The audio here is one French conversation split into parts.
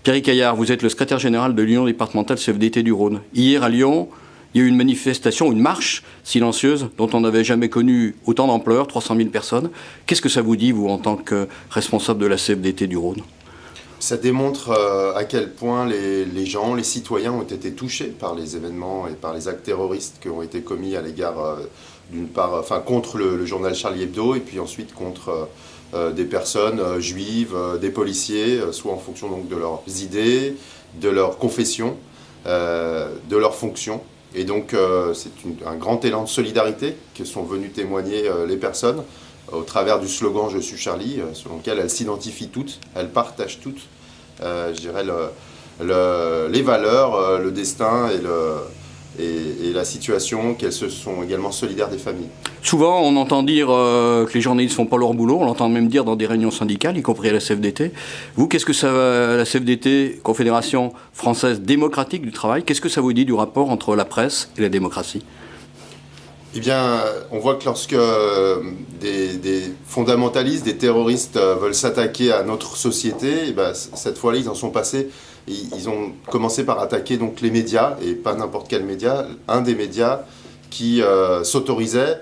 Pierre Caillard, vous êtes le secrétaire général de l'Union départementale CFDT du Rhône. Hier à Lyon, il y a eu une manifestation, une marche silencieuse dont on n'avait jamais connu autant d'ampleur, 300 000 personnes. Qu'est-ce que ça vous dit, vous, en tant que responsable de la CFDT du Rhône ? Ça démontre à quel point les gens, les citoyens ont été touchés par les événements et par les actes terroristes qui ont été commis à l'égard, d'une part, contre le journal Charlie Hebdo et puis ensuite contre des personnes juives, des policiers, soit en fonction donc de leurs idées, de leur confession, de leurs fonctions. Et donc c'est un grand élan de solidarité que sont venus témoigner les personnes au travers du slogan « Je suis Charlie », selon lequel elles s'identifient toutes, elles partagent toutes, je dirais, les valeurs, le destin et la situation, qu'elles se sont également solidaires des familles. Souvent, on entend dire que les journalistes ne font pas leur boulot, on l'entend même dire dans des réunions syndicales, y compris à la CFDT. Vous, qu'est-ce que ça, la CFDT, Confédération française démocratique du travail, qu'est-ce que ça vous dit du rapport entre la presse et la démocratie ? Eh bien, on voit que lorsque des fondamentalistes, des terroristes veulent s'attaquer à notre société, eh bien, cette fois-là, ils en sont passés. Ils ont commencé par attaquer donc les médias, et pas n'importe quel média, un des médias qui s'autorisait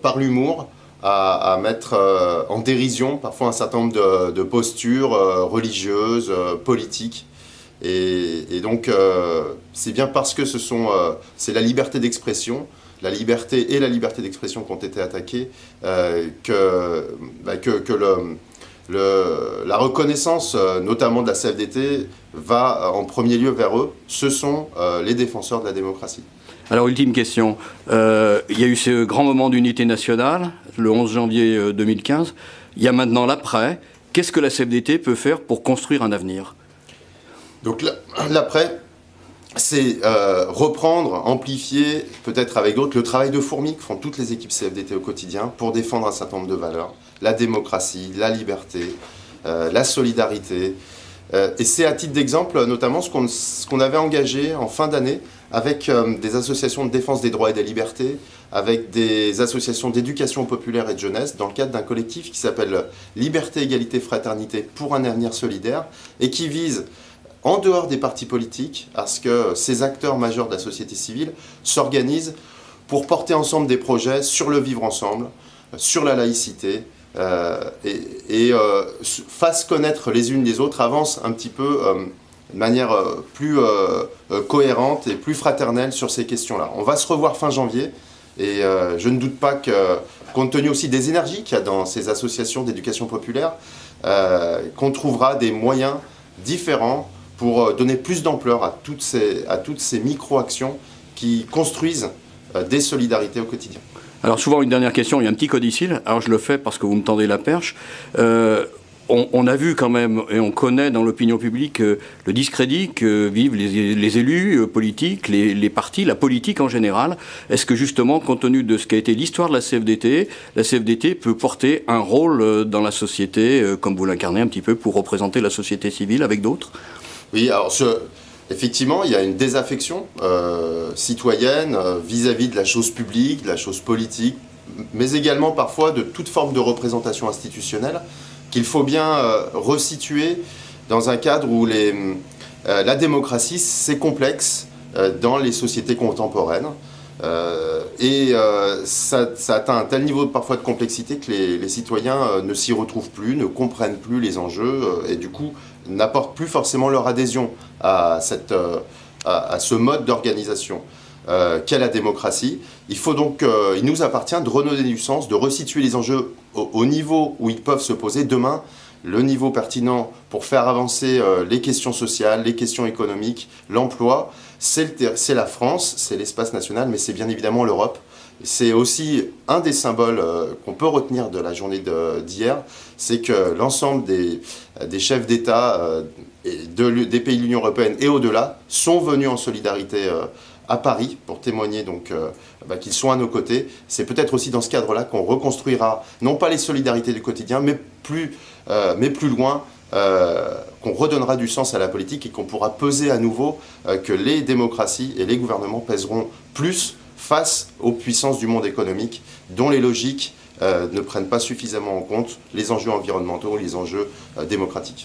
par l'humour à mettre en dérision parfois un certain nombre de postures religieuses, politiques. Et donc, c'est bien parce que c'est la liberté d'expression, la liberté et la liberté d'expression qui ont été attaquées, que la reconnaissance, notamment de la CFDT, va en premier lieu vers eux. Ce sont les défenseurs de la démocratie. Alors, ultime question. Il y a eu ce grand moment d'unité nationale, le 11 janvier 2015. Il y a maintenant l'après. Qu'est-ce que la CFDT peut faire pour construire un avenir ? Donc l'après, c'est reprendre, amplifier, peut-être avec d'autres, le travail de fourmi que font toutes les équipes CFDT au quotidien pour défendre un certain nombre de valeurs. La démocratie, la liberté, la solidarité. Et c'est à titre d'exemple, notamment, ce qu'on avait engagé en fin d'année avec des associations de défense des droits et des libertés, avec des associations d'éducation populaire et de jeunesse, dans le cadre d'un collectif qui s'appelle Liberté, Égalité, Fraternité pour un avenir solidaire, et qui vise, en dehors des partis politiques, à ce que ces acteurs majeurs de la société civile s'organisent pour porter ensemble des projets sur le vivre ensemble, sur la laïcité, et fassent connaître les unes les autres, avancent un petit peu de manière plus cohérente et plus fraternelle sur ces questions-là. On va se revoir fin janvier, et je ne doute pas que, compte tenu aussi des énergies qu'il y a dans ces associations d'éducation populaire, qu'on trouvera des moyens différents pour donner plus d'ampleur à toutes ces micro-actions qui construisent des solidarités au quotidien. Alors souvent, une dernière question, il y a un petit codicile. Alors je le fais parce que vous me tendez la perche. On a vu quand même, et on connaît dans l'opinion publique le discrédit que vivent les élus politiques, les partis, la politique en général. Est-ce que justement, compte tenu de ce qu'a été l'histoire de la CFDT peut porter un rôle dans la société, comme vous l'incarnez un petit peu, pour représenter la société civile avec d'autres ? Oui, alors effectivement, il y a une désaffection citoyenne vis-à-vis de la chose publique, de la chose politique, mais également parfois de toute forme de représentation institutionnelle, qu'il faut bien resituer dans un cadre où la démocratie, c'est complexe dans les sociétés contemporaines. Ça atteint un tel niveau parfois de complexité que les citoyens ne s'y retrouvent plus, ne comprennent plus les enjeux et du coup n'apportent plus forcément leur adhésion à ce mode d'organisation qu'est la démocratie. Il faut donc, il nous appartient de redonner du sens, de resituer les enjeux au niveau où ils peuvent se poser demain, le niveau pertinent pour faire avancer les questions sociales, les questions économiques, l'emploi. C'est la France, c'est l'espace national, mais c'est bien évidemment l'Europe. C'est aussi un des symboles qu'on peut retenir de la journée d'hier, c'est que l'ensemble des chefs d'État des pays de l'Union européenne et au-delà sont venus en solidarité à Paris pour témoigner donc qu'ils sont à nos côtés. C'est peut-être aussi dans ce cadre-là qu'on reconstruira non pas les solidarités du quotidien, mais plus loin, qu'on redonnera du sens à la politique et qu'on pourra peser à nouveau que les démocraties et les gouvernements pèseront plus face aux puissances du monde économique dont les logiques ne prennent pas suffisamment en compte les enjeux environnementaux ou les enjeux démocratiques.